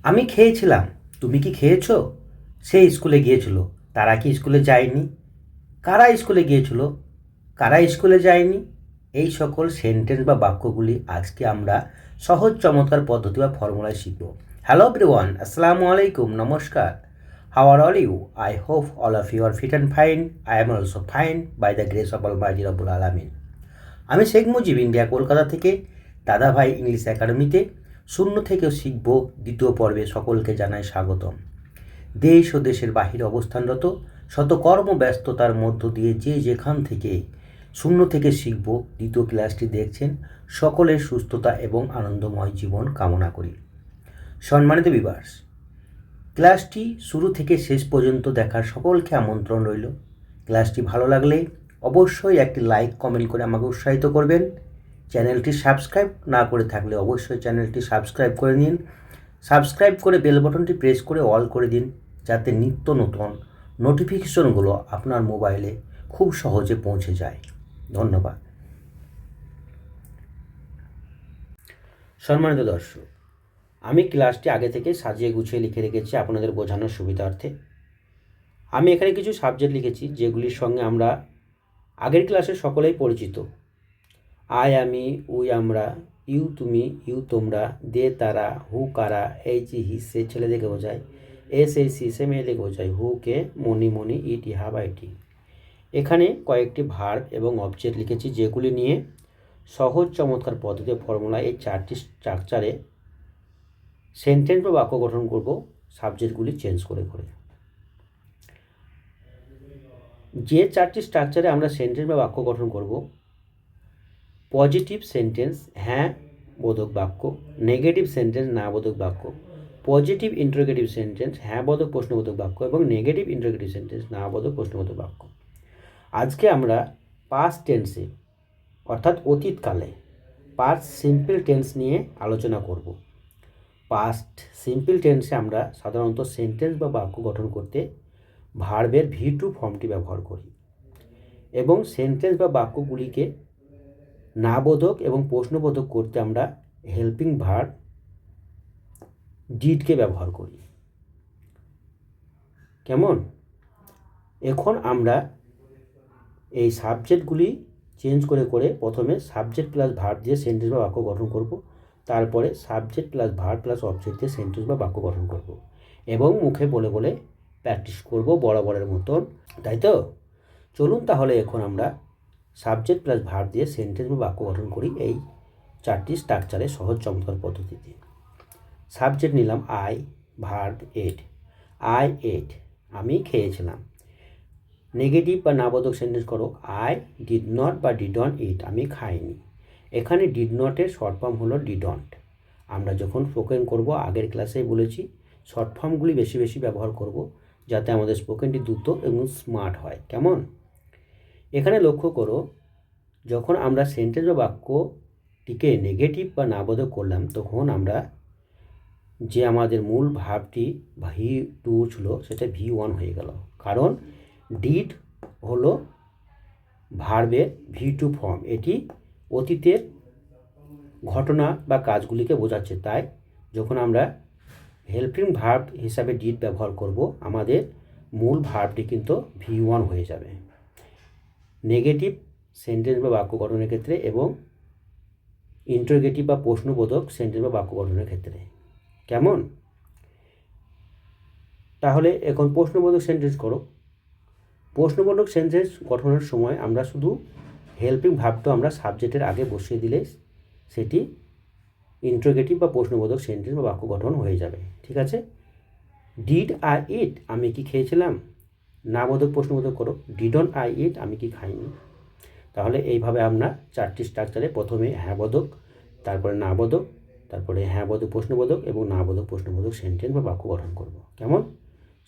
আমি খেয়েছিলাম, তুমি কি খেয়েছো? সে স্কুলে গিয়েছিল, তারা কি স্কুলে যায়নি? কারা স্কুলে গিয়েছিল, কারা স্কুলে যায়নি? এই সকল সেন্টেন্স বা বাক্যগুলি আজকে আমরা সহজ চমৎকার পদ্ধতি বা ফর্মুলায় শিখব। হ্যালো এভরিওয়ান, আসসালামু আলাইকুম, নমস্কার। How are all you? I hope all of you are fit and fine. I am also fine by the grace of almighty রব্বুল আলামিন। আমি শেখ মুজিব, ইন্ডিয়া, কলকাতা থেকে দাদাভাই ইংলিশ একাডেমিতে শূন্য থেকেও শিখব দ্বিতীয় পর্বে সকলকে জানাই স্বাগতম। দেশ ও দেশের বাহিরে অবস্থানরত শত কর্মব্যস্ততার মধ্য দিয়ে যে যেখান থেকে শূন্য থেকে শিখব দ্বিতীয় ক্লাসটি দেখছেন, সকলের সুস্থতা এবং আনন্দময় জীবন কামনা করি। সম্মানিত ভিউয়ার্স, ক্লাসটি শুরু থেকে শেষ পর্যন্ত দেখার সকলকে আমন্ত্রণ রইল। ক্লাসটি ভালো লাগলে অবশ্যই একটি লাইক কমেন্ট করে আমাকে উৎসাহিত করবেন। চ্যানেলটি সাবস্ক্রাইব না করে থাকলে অবশ্যই চ্যানেলটি সাবস্ক্রাইব করে নিন। সাবস্ক্রাইব করে বেল বাটনটি প্রেস করে অল করে দিন, যাতে নিত্য নতুন নোটিফিকেশনগুলো আপনার মোবাইলে খুব সহজে পৌঁছে যায়। ধন্যবাদ। সম্মানিত দর্শক, আমি ক্লাসটি আগে থেকে সাজিয়ে গুছিয়ে লিখে রেখেছি আপনাদের বোঝানোর সুবিধার্থে। আমি এখানে কিছু সাবজেক্ট লিখেছি যেগুলির সঙ্গে আমরা আগের ক্লাসে সকলেই পরিচিত। আই আমি, উই আমরা, ইউ তুমি, ইউ তোমরা, দে তারা, হু কারা, এই যে হি সে ছেলেদেরকে বোঝায়, এস এই সি সে মেয়েদেরকে বোঝায়, হু কে, মনি মনি, ইট ইহা বা এটি। এখানে কয়েকটি ভার্ব এবং অবজেক্ট লিখেছি যেগুলি নিয়ে সহজ চমৎকার পদ্ধতি ফর্মুলা এই চারটি স্ট্রাকচারে সেন্টেন্স বা বাক্য গঠন করব সাবজেক্টগুলি চেঞ্জ করে করে। যে চারটি স্ট্রাকচারে আমরা সেন্টেন্স বা বাক্য গঠন করব: পজিটিভ সেন্টেন্স হ্যাঁ বোধক বাক্য, নেগেটিভ সেন্টেন্স না বোধক বাক্য, পজিটিভ ইন্টারোগেটিভ সেন্টেন্স হ্যাঁ বোধক প্রশ্নবোধক বাক্য এবং নেগেটিভ ইন্টারোগেটিভ সেন্টেন্স না বোধক প্রশ্নবোধক বাক্য। আজকে আমরা পাস্ট টেন্সে অর্থাৎ অতীতকালে পাস্ট সিম্পল টেন্স নিয়ে আলোচনা করব। পাস্ট সিম্পল টেন্সে আমরা সাধারণত সেন্টেন্স বা বাক্য গঠন করতে ভার্বের V2 ফর্মটি ব্যবহার করি এবং সেন্টেন্স বা বাক্যগুলিকে না বোধক এবং প্রশ্নবোধক করতে আমরা হেল্পিং ভার্ব ডিডকে ব্যবহার করি। কেমন? এখন আমরা এই সাবজেক্টগুলি চেঞ্জ করে করে প্রথমে সাবজেক্ট প্লাস ভার্ব দিয়ে সেন্টেন্স বা বাক্য গঠন করব, তারপরে subject plus verb plus object দিয়ে সেন্টেন্স বা বাক্য গঠন করব এবং মুখে বলে বলে প্র্যাকটিস করব বরাবরের মতন, তাই তো? চলুন তাহলে এখন আমরা সাবজেক্ট প্লাস ভার্ব দিয়ে সেন্টেন্স বা বাক্য গঠন করি এই চারটি স্ট্রাকচারে সহজ চমৎকার পদ্ধতিতে। সাবজেক্ট নিলাম I, verb at, I ate, আমি খেয়েছিলাম। নেগেটিভ বা নাবোধক সেন্টেন্স করো, আই ডিড নট বা ডিডন্ট ইট, আমি খাইনি। এখানে ডিড নটের শর্ট ফর্ম হলো ডিডন্ট। আমরা যখন স্পোকেন করব, আগের ক্লাসেই বলেছি, শর্ট ফর্মগুলি বেশি বেশি ব্যবহার করব যাতে আমাদের স্পোকেনটি দ্রুত এবং স্মার্ট হয়। কেমন? এখানে লক্ষ্য করো, যখন আমরা সেন্টেন্স বা বাক্যটিকে নেগেটিভ বা নাবোধক করলাম তখন আমরা যে আমাদের মূল ভার্বটি V2 ছিল সেটা V1 হয়ে গেল, কারণ ডিড হলো ভার্বের V2 ফর্ম। এটি অতীতের ঘটনা বা কাজগুলিকে বোঝাচ্ছে, তাই যখন আমরা হেল্পিং ভার্ব হিসাবে ডিড ব্যবহার করব আমাদের মূল ভার্বটি কিন্তু V1 হয়ে যাবে নেগেটিভ সেন্টেন্স বা বাক্য গঠনের ক্ষেত্রে এবং ইন্টারোগেটিভ বা প্রশ্নবোধক সেন্টেন্স বা বাক্য গঠনের ক্ষেত্রে। কেমন? তাহলে এখন প্রশ্নবোধক সেন্টেন্স করো। প্রশ্নবোধক সেন্টেন্স গঠনের সময় আমরা শুধু হেল্পিং ভার্বটা আমরা সাবজেক্টের আগে বসিয়ে দিলে সেটি ইন্টারোগেটিভ বা প্রশ্নবোধক সেন্টেন্স বা বাক্য গঠন হয়ে যাবে। ঠিক আছে? ডিড আই ইট, আমি কি খেয়েছিলাম? নাবোধক প্রশ্নবোধক করো, ডিডন্ট আই ইট, আমি কি খাইনি। তাহলে এইভাবে আমরা চারটি স্ট্রাকচারে প্রথমে হ্যাঁ বোধক, তারপরে না বোধক, তারপরে হ্যাঁ বোধক প্রশ্নবোধক এবং না বোধক প্রশ্নবোধক সেন্টেন্স বা বাক্য গঠন করব। কেমন?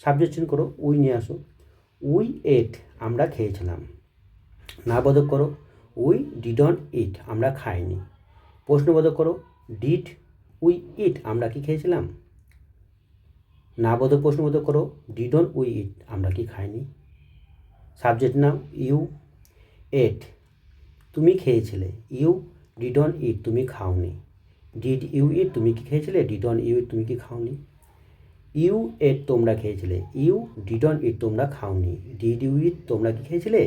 সাবজেক্ট চেঞ্জ করো, উই নিয়ে আসো, উই এট, আমরা খেয়েছিলাম। না বোধক করো, উই ডিডন্ট ইট, আমরা খাইনি। প্রশ্নবোধক করো, ডিড উই ইট, আমরা কি খেয়েছিলাম? না বোধক প্রশ্নবোধক করো, ডিডন্ট উই ইট, আমরা কি খাইনি। সাবজেক্ট নাও, ইউ এট, তুমি খেয়েছিলে। ইউ ডিডন্ট ইট, তুমি খাওনি। ডিড ইউ ইট, তুমি কি খেয়েছিলে? ডিডন্ট ইউ ইট, তুমি কি খাওনি। ইউ এট তোমরা খেয়েছিলে, ইউ ডিডন ইট তোমরা খাওনি, ডিড ইউ ইট তোমরা কি খেয়েছিলে,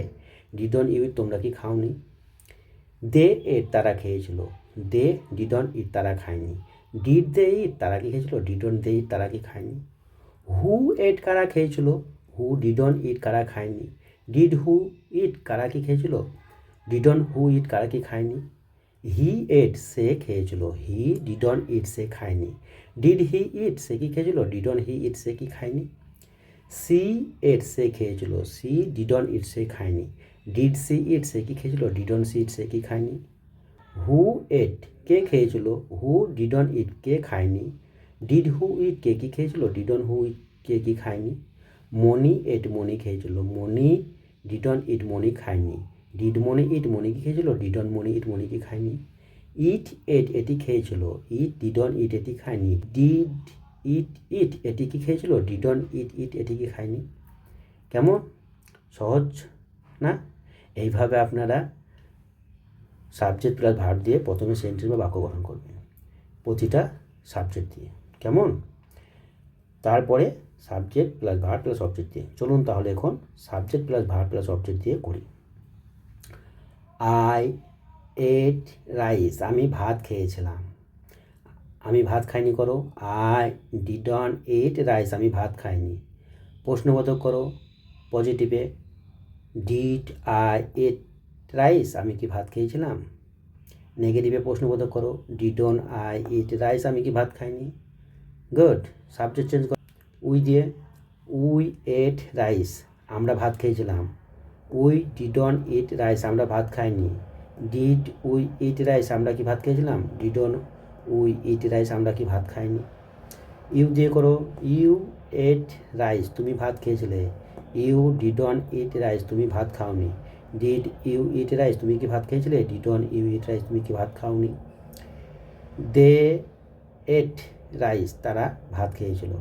ডিডন ইউ ইট তোমরা কি খাওনি। দে এট তারা খেয়েছিল, দে ডিডন ইট তারা খায়নি, ডিড দে ইট তারা কি খেয়েছিল, ডিডন দে ইট তারা কি খায়নি। হু এট কারা খেয়েছিল, হু ডিডন ইট কারা খায়নি, ডিড হু ইট কারা কি খেয়েছিল, ডিডন হু ইট কারা কি খায়নি। হি এট সে খেয়েছিল, হি ডিডন ইট সে খায়নি, ডিড হি ইট সে কি খেয়েছিল, ডিডন হি ইট সে কি খায়নি। সি এট সে খেয়েছিল, সি ডিডন ইট সে খায়নি, ডিড সি ইট সে কি খেয়েছিল, ডিডন সি ইট সে কি খায়নি। হু এট কে খেয়েছিল, হু ডিডন ইট কে খায়নি, ডিড হু ইট কে কি খেয়েছিল, ডিডন হু ইট কে কি খায়নি। মনি এট মনি খেয়েছিল, মনি ডিডন ইট মনি খায়নি, ডিড মনি ইট মনি কি খেয়েছিল, ডিডন মনি ইট মনি কি খায়নি। ইট এট এটি খেয়েছিল, ইট ডিডন ইট এটি খায়নি, ডিড ইট ইট এটি কি খেয়েছিল, ডিডন ইট ইট এটি কি খায়নি। কেমন সহজ না? এইভাবে আপনারা সাবজেক্ট প্লাস ভার্ব দিয়ে প্রথমে সেন্টেন্স বা বাক্য গঠন করবেন, প্রতিটা সাবজেক্ট দিয়ে। কেমন? তারপরে subject plus verb plus object দিয়ে। চলুন তাহলে এখন subject plus verb plus object দিয়ে করি। আই এট রাইস আমি ভাত খেয়েছিলাম, আমি ভাত খাইনি করো, আই ডিডন এট রাইস আমি ভাত খাইনি। প্রশ্নবোধক করো পজিটিভে, ডিড আই এট রাইস আমি কি ভাত খেয়েছিলাম। নেগেটিভে প্রশ্নবোধক করো, ডিডন আই ইট রাইস আমি কি ভাত খাইনি। গুড। সাবজেক্ট চেঞ্জ করো উই দিয়ে, উই এট রাইস আমরা ভাত খেয়েছিলাম, উই ডিডন ইট রাইস আমরা ভাত খাইনি। ডিড উই ইট রাইস আমরা কি ভাত খেয়েছিলাম, ডিডন উই ইট রাইস আমরা কি ভাত খাইনি। ইউ দিয়ে করো, ইউ এট রাইস তুমি ভাত খেয়েছিলে, ইউ ডিডন ইট রাইস তুমি ভাত খাওনি। ডিড ইউ ইট রাইস তুমি কি ভাত খেয়েছিলে, ডিডন ইউ ইট রাইস তুমি কি ভাত খাওনি। দে এট রাইস তারা ভাত খেয়েছিল,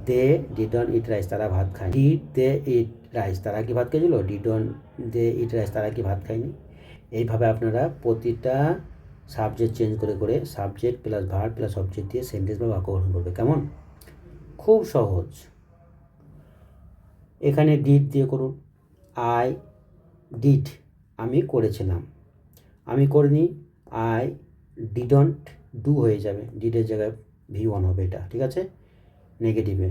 দে ডিডন ইট রাইস তারা ভাত খায়নি। ডিড দে ইট রাইস তারা কি ভাত খেয়েছিল, ডিডন দে ইট রাইস তারা কি ভাত খায়নি। এইভাবে আপনারা প্রতিটা সাবজেক্ট চেঞ্জ করে করে subject plus verb plus object দিয়ে সেন্টেন্স বা বাক্য গঠন করবে। কেমন? খুব সহজ। এখানে ডিড দিয়ে করুন, আই ডিড আমি করেছিলাম, আমি করিনি, আই ডিডন্ট ডু হয়ে যাবে, ডিডের জায়গায় V1 হবে এটা, ঠিক আছে। নেগেটিভে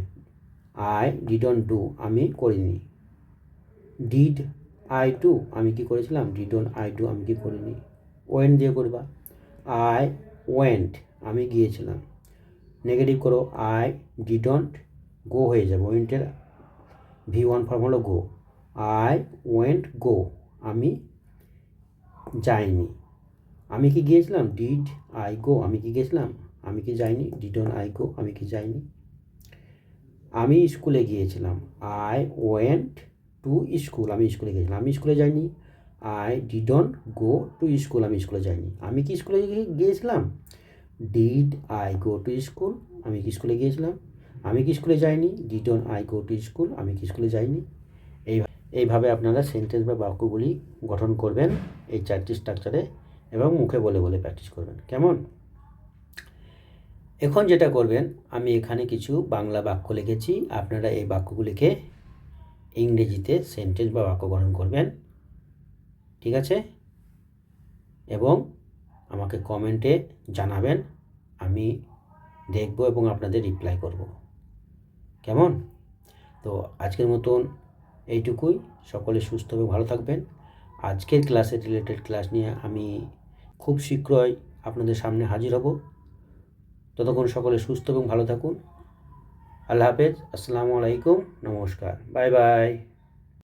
আই ডিডন্ট ডু আমি করিনি, ডিড আই ডু আমি কি করেছিলাম, ডিডন্ট আই ডু আমি কি করিনি। ওয়েন্ট দিয়ে করবা, আই ওয়েন্ট আমি গিয়েছিলাম। নেগেটিভ করো, আই ডিডন্ট গো হয়ে যাবে, ওয়েন্টের V1 ফর্ম হলো গো, আই ওয়েন্ট গো আমি যাইনি। আমি কি গিয়েছিলাম, ডিড আই গো আমি কি গিয়েছিলাম, আমি কি যাইনি, ডিডন আই গো আমি কি যাইনি। আমি স্কুলে গিয়েছিলাম, আই ওয়েন্ট টু স্কুল আমি স্কুলে গিয়েছিলাম, আমি স্কুলে যাইনি, আই ডিডন গো টু স্কুল আমি স্কুলে যাইনি। আমি কি স্কুলে গিয়েছিলাম, did I go to school আমি কি স্কুলে গিয়েছিলাম, আমি কি স্কুলে যাইনি, ডিডন আই গো টু স্কুল আমি কি স্কুলে যাইনি। এইভাবে আপনারা সেন্টেন্স বা বাক্যগুলি গঠন করবেন এই 4টি স্ট্রাকচারে, এবং মুখে বলে বলে প্র্যাকটিস করবেন। কেমন? এখন যেটা করবেন, আমি এখানে কিছু বাংলা বাক্য লিখেছি, আপনারা এই বাক্যগুলিকে ইংরেজিতে সেন্টেন্স বা বাক্য গঠন করবেন, ঠিক আছে। এবং আমাকে কমেন্টে জানাবেন, আমি দেখব এবং আপনাদের রিপ্লাই করব। কেমন? তো আজকের মতন এইটুকুই। সকলে সুস্থ এবং ভালো থাকবেন। আজকের ক্লাসের রিলেটেড ক্লাস নিয়ে আমি খুব শীঘ্রই আপনাদের সামনে হাজির হব। ততক্ষণ সকলে সুস্থ এবং ভালো থাকুন। আল্লাহ হাফেজ। আসসালামু আলাইকুম। নমস্কার। Bye bye.